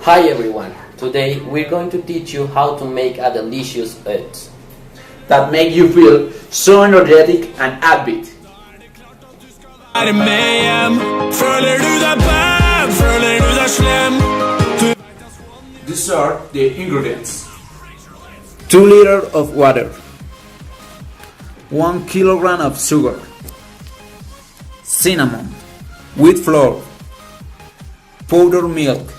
Hi everyone, today we're going to teach you how to make a delicious oats that make you feel so energetic and upbeat. These are the ingredients: 2 liters of water, 1 kilogram of sugar, cinnamon, wheat flour, powdered milk,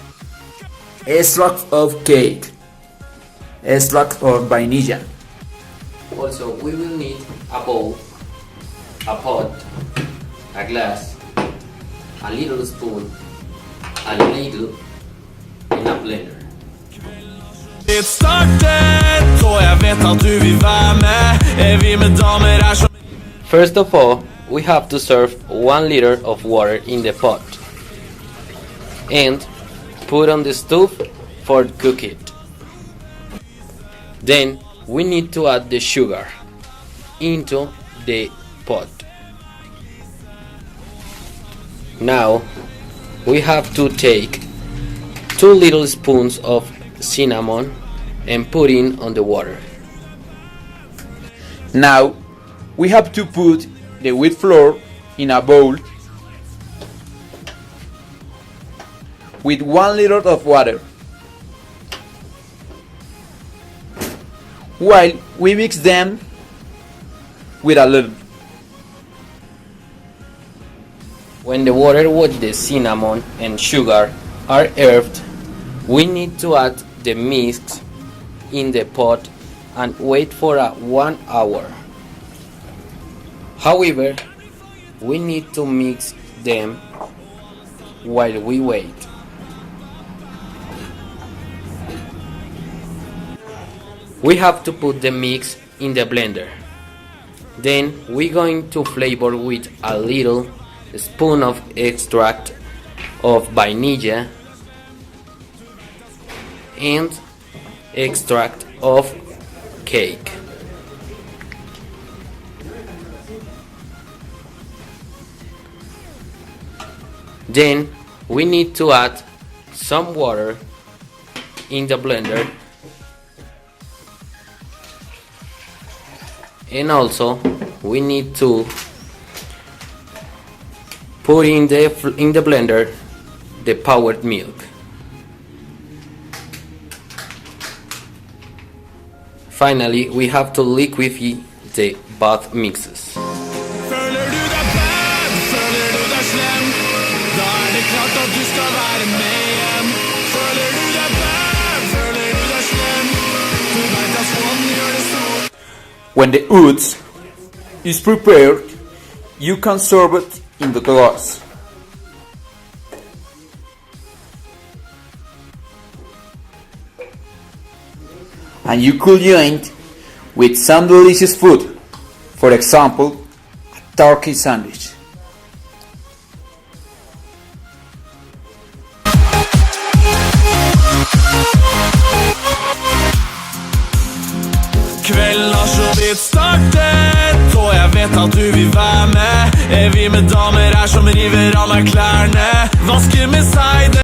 extract of cake, extract of vanilla. Also, we will need a bowl, a pot, a glass, a little spoon, a ladle, and a blender. First of all, we have to serve 1 liter of water in the pot and put on the stove for cook it. Then we need to add the sugar into the pot. Now we have to take 2 little spoons of cinnamon and put in on the water. Now we have to put the wheat flour in a bowl with 1 liter of water. While we mix them with a little. When the water with the cinnamon and sugar are earthed, we need to add the mix in the pot and wait for 1 hour. However, we need to mix them while we wait. We have to put the mix in the blender. Then we're going to flavor with a little spoon of extract of vanilla and extract of cake. Then we need to add some water in the blender, and also we need to put in the blender the powdered milk. Finally, we have to liquefy the both mixes. When the oats is prepared, you can serve it in the glass. And you could join it with some delicious food, for example, a turkey sandwich. Kvelden har så vidt startet, og jeg vet at du vil være med. Vi med damer som river av meg klærne, vasker med seg det.